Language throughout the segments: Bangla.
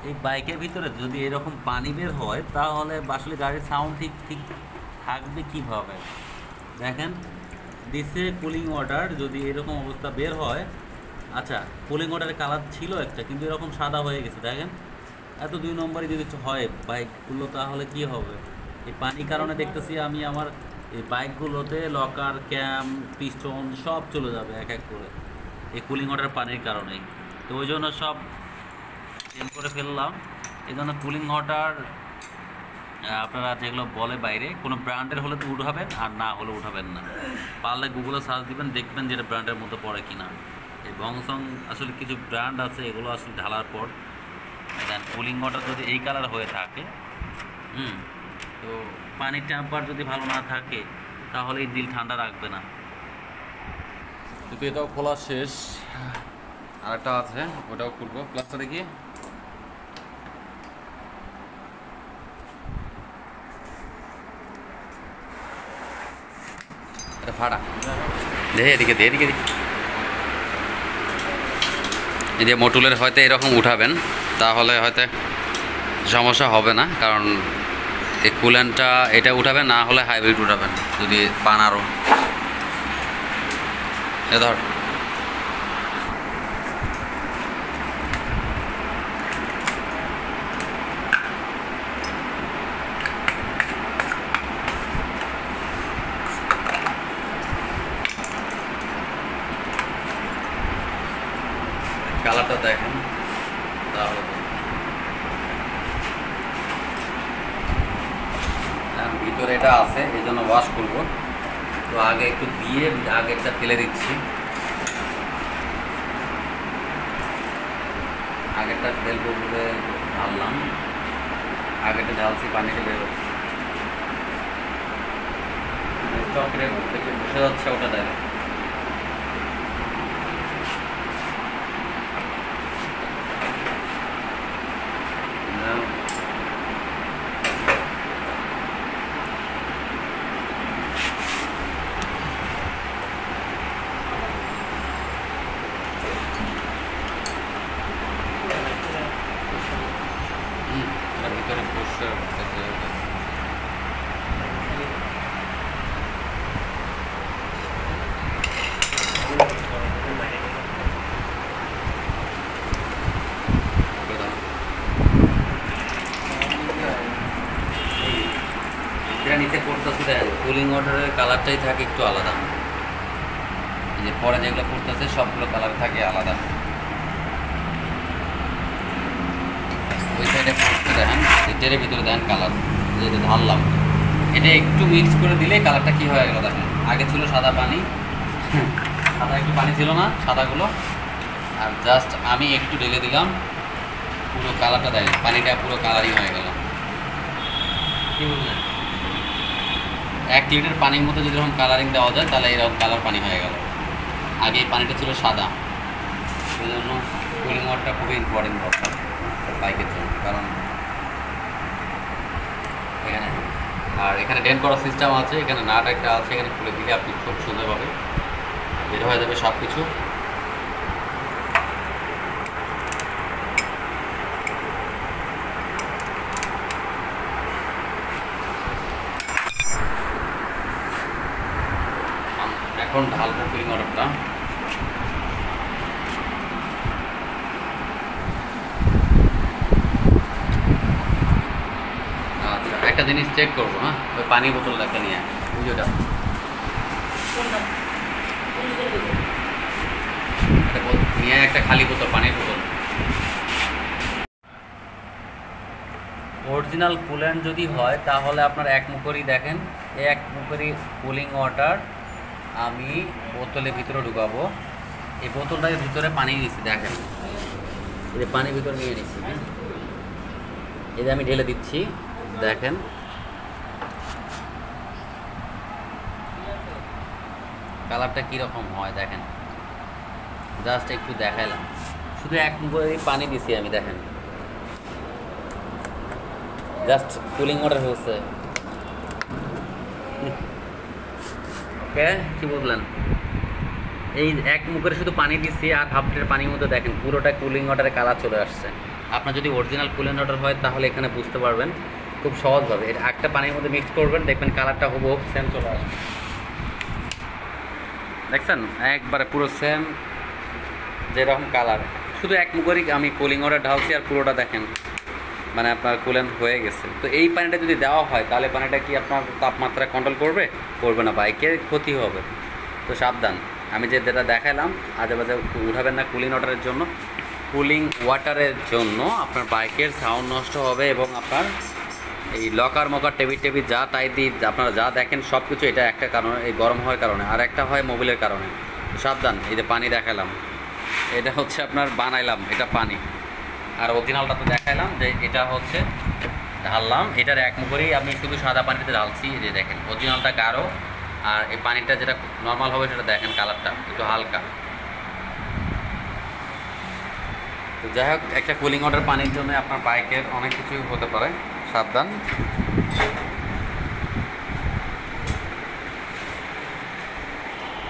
এই বাইকের ভিতরে যদি এরকম পানি বের হয় তাহলে আসলে গাড়ির সাউন্ড ঠিক ঠিক থাকবে কীভাবে? দেখেন, দিছে কুলিং ওয়াটার, যদি এরকম অবস্থা বের হয়। আচ্ছা, কুলিং ওয়াটারের কালার ছিল একটা, কিন্তু এরকম সাদা হয়ে গেছে দেখেন। এত 2 নম্বরই যদি হয় বাইকগুলো, তাহলে কি হবে? এই পানির কারণে দেখতেছি আমি আমার এই বাইকগুলোতে লকার, ক্যাম, পিস্টন সব চলে যাবে এক এক করে, এই কুলিং ওয়াটার পানির কারণেই। তো ওই জন্য সব চেঞ্জ করে ফেললাম। এই জন্য কুলিং ওয়াটার আপনারা যেগুলো বলে বাইরে কোনো ব্র্যান্ডের হলে তো উঠাবেন, আর না হলে উঠাবেন না। পারলে গুগলে সার্চ দিবেন, দেখবেন যে এটা ব্র্যান্ডের মধ্যে পড়ে কিনা। এই বংসং আসলে কিছু ব্র্যান্ড আছে, এগুলো আসলে ঢালার পর দেন কুলিং ওয়াটার যদি এই কালার হয়ে থাকে, তো পানির টেম্পার যদি ভালো না থাকে তাহলে এই দিল ঠান্ডা রাখবে না। কিন্তু এটাও খোলা শেষ, আরেকটা আছে, ওটাও খুলবো। প্লাসটা দেখি, এটা ফাটা। এদিকে এই যে মোটুলের হয়তো এরকম উঠাবেন, তাহলে হয়তো সমস্যা হবে না, কারণ এই কুলেন্টটা এটা উঠাবেন, না হলে হাইব্রিড উঠাবেন যদি পান আরও। এ ধর, কালারটা দেখেন তাহলে। ভিতরে এটা আছে, এই জন্য ওয়াশ করবো। তো আগে একটু দিয়ে আগেরটা ফেলে দিচ্ছি, আগেরটা ফেলবো বলে ঢাললাম, আগেরটা ঢালছি, পানিটা বের হচ্ছে, বসে যাচ্ছে ওটা দেখে। ভিতরে বসে নিচে করতেছে, দেখেন কুলিং ওয়াটারের কালারটাই থাকে একটু আলাদা। এই যে পরে যেগুলো করতেছে সবগুলো কালার থাকে আলাদা। ওই সাইডে পড়তে দেখেন, এটার ভিতরে দেখেন কালার, যেটা ঢাললাম এটা একটু মিক্স করে দিলে কালারটা কী হয়ে গেল দেখেন। আগে ছিল সাদা পানি, সাদা একটু পানি ছিল না সাদাগুলো, আর জাস্ট আমি একটু ঢেলে দিলাম, পুরো কালারটা দেখেন, পানিটা পুরো কালারিং হয়ে গেল। কি বললেন? 1 লিটার পানির মধ্যে যদি এরকম কালারিং দেওয়া যায় তাহলে এরকম কালার পানি হয়ে গেল। আগে এই পানিটা ছিল সাদা, সেই জন্য কুলিং ওয়াটারটা খুবই ইম্পর্টেন্ট দরকার বাইকের জন্য। কারণ এখানে আর এখানে ড্রেন করার সিস্টেম আছে, এখানে নাট একটা আছে, এখানে খুলে দিলে আপনি খুব সুন্দরভাবে বের হয়ে যাবে সব কিছু। এখন ঢালবো কুলিং ওয়াটারটা। আচ্ছা, একটা জিনিস চেক করবো, হ্যাঁ, ওই পানির বোতল একটা নিয়ে পুজোটা নিয়ে, একটা খালি বোতল, পানির বোতল। অরিজিনাল কুল্যান্ট যদি হয় তাহলে আপনার 1 মুখেরই দেখেন, এই 1 মুখেরই কুলিং ওয়াটার আমি বোতলের ভিতরে ঢুকাবো। এই বোতলটার ভিতরে পানি নিচ্ছি দেখেন, এই যে পানি ভিতরে নিয়ে নিচ্ছি, হ্যাঁ, এই যে আমি ঢেলে দিচ্ছি দেখেন। কালারটা কীরকম হয় দেখেন, জাস্ট একটু দেখাইলাম, শুধু 1 মুখেরই পানি দিছি আমি দেখেন, জাস্ট কুলিং ওয়াটার হচ্ছে। ওকে, কি বুঝলেন? এই 1 মুখের শুধু পানি দিচ্ছি, আর হাফ লিটার পানির মধ্যে দেখেন পুরোটা কুলিং ওয়াটারের কালার চলে আসছে। আপনার যদি অরিজিনাল কুলিং ওয়াটার হয় তাহলে এখানে বুঝতে পারবেন খুব সহজভাবে। এটা একটা পানির মধ্যে মিক্স করবেন, দেখবেন কালারটা হুবহু সেম চলে আসবে। দেখছেন একবারে পুরো সেম যেরকম কালার, শুধু এক মুখেরই আমি কুলিং ওয়াটার ঢালছি আর পুরোটা দেখেন মানে আপনার কুলেন্ট হয়ে গেছে। তো এই পানিটা যদি দেওয়া হয় তাহলে পানিটা কি আপনার তাপমাত্রা কন্ট্রোল করবে? করবে না, বাইকের ক্ষতি হবে। তো সাবধান, আমি যেটা দেখালাম আজে বাজে উঠাবেন না কুলিং ওয়াটারের জন্য। কুলিং ওয়াটারের জন্য আপনার বাইকের সাউন্ড নষ্ট হবে এবং আপনার এই লকার মকার টেবিল যা তাই দিয়ে আপনারা যা দেখেন সব কিছু, এটা একটা কারণ, এই গরম হওয়ার কারণে, আর একটা হয় মোবিলের কারণে। সাবধান, এই যে পানি দেখালাম এটা হচ্ছে আপনার বানাইলাম, এটা পানি, আর অরিজিনালটা তো দেখাইলাম যে এটা হচ্ছে ঢাললাম। এটার এক মুখেই আমি শুধু সাদা পানিতে ঢালছি, এই যে দেখেন অরিজিনালটা গাঢ়, আর এই পানিটা যেটা নর্মাল হবে সেটা দেখেন কালারটা একটু হালকা। তো যাই হোক, একটা কুলিং ওয়াটার পানির জন্য আপনার বাইকের অনেক কিছু হতে পারে, সাবধান।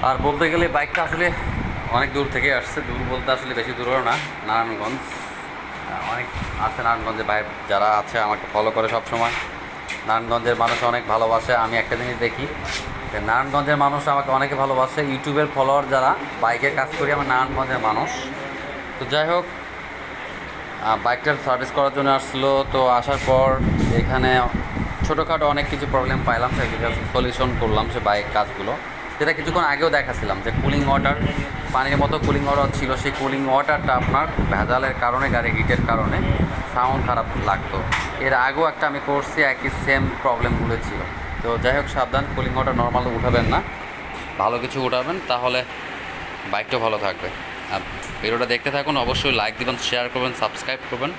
আর বলতে গেলে বাইকটা আসলে অনেক দূর থেকে আসছে, দূর বলতে আসলে বেশি দূরও না, নারায়ণগঞ্জ। অনেক আছে নারায়ণগঞ্জে ভাই যারা আছে আমাকে ফলো করে সব সময়। নারায়ণগঞ্জের মানুষ অনেক ভালোবাসে। আমি একটা জিনিস দেখি যে নারায়ণগঞ্জের মানুষ আমাকে অনেকে ভালোবাসে, ইউটিউবের ফলোয়ার যারা, বাইকের কাজ করি আমার নারায়ণগঞ্জের মানুষ। তো যাই হোক, বাইকটার সার্ভিস করার জন্য আসলো। তো আসার পর এখানে ছোটোখাটো অনেক কিছু প্রবলেম পাইলাম, সেগুলো সলিউশন করলাম সে বাইক কাজগুলো, যেটা কিছুক্ষণ আগেও দেখাছিলাম যে কুলিং ওয়াটার পানির মতো কুলিং ওয়াটার ছিল, সেই কুলিং ওয়াটারটা আপনার ভেজালের কারণে, গাড়ির হিটের কারণে সাউন্ড খারাপ লাগতো। এর আগেও একটা আমি করছি, একই সেম প্রবলেমগুলো ছিল। তো যাই হোক, সাবধান, কুলিং ওয়াটার নর্মাল উঠাবেন না, ভালো কিছু উঠাবেন, তাহলে বাইকটাও ভালো থাকবে। আর ভিডিওটা দেখতে থাকুন, অবশ্যই লাইক দিবেন, শেয়ার করবেন, সাবস্ক্রাইব করবেন।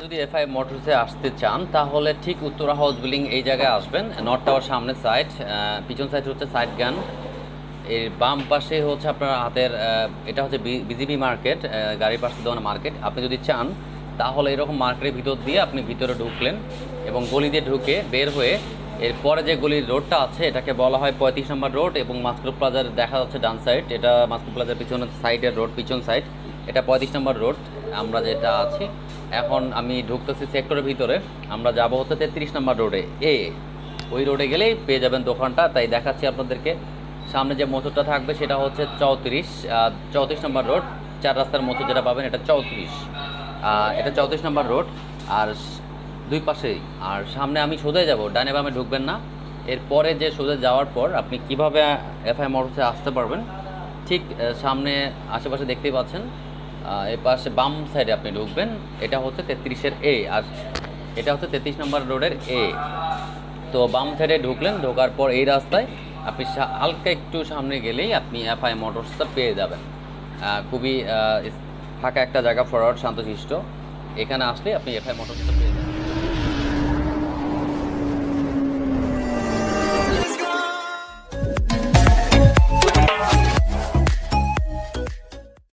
যদি এফআই মোটরসে আসতে চান তাহলে ঠিক উত্তরা হাউস বিল্ডিং এই জায়গায় আসবেন। নর্থ টাওয়ার সামনের সাইড, পিছন সাইড হচ্ছে সাইড গান, এর বাম পাশে হচ্ছে আপনার হাতের, এটা হচ্ছে বিজিবি মার্কেট, গাড়ির পাশে দেওয়ানো মার্কেট। আপনি যদি চান তাহলে এরকম মার্কেটের ভিতর দিয়ে আপনি ভিতরে ঢুকলেন এবং গলি দিয়ে ঢুকে বের হয়ে এরপরে যে গলির রোডটা আছে এটাকে বলা হয় 35 নম্বর রোড, এবং মাস্কো প্লাজার দেখা যাচ্ছে ডান সাইড, এটা মাস্কো প্লাজার পিছনের সাইডের রোড, পিছন সাইড, এটা 35 নম্বর রোড আমরা যেটা আছি। এখন আমি ঢুকতেছি সেক্টরের ভিতরে, আমরা যাব হচ্ছে 33 নম্বর রোডে, ওই রোডে গেলেই পেয়ে যাবেন দোকানটা, তাই দেখাচ্ছি আপনাদেরকে। সামনে যে মোচরটা থাকবে সেটা হচ্ছে 34 নম্বর রোড, 4 রাস্তার মোচর যেটা পাবেন এটা 34, এটা 34 নম্বর রোড। আর দুই পাশেই, আর সামনে আমি সোজা যাব, ডানে বামে ঢুকবেন না। এরপরে যে সোজা যাওয়ার পর আপনি কিভাবে এফআই মোটরসে আসতে পারবেন, ঠিক সামনে আশেপাশে দেখতেই পাচ্ছেন, এই পাশে বাম সাইডে আপনি ঢুকবেন। এটা হচ্ছে 33-এর এ, আর এটা হচ্ছে 33 নম্বর রোডের এ। তো বাম সাইডে ঢুকলেন, ঢোকার পর এই রাস্তায় আপনি হালকা একটু সামনে গেলেই আপনি এফআই মোটরসটা পেয়ে যাবেন। খুবই ফাঁকা একটা জায়গা, ফরওয়ার্ড, শান্তশিষ্ট। এখানে আসলে আপনি এফআই মোটরসটা পেয়ে যাবেন।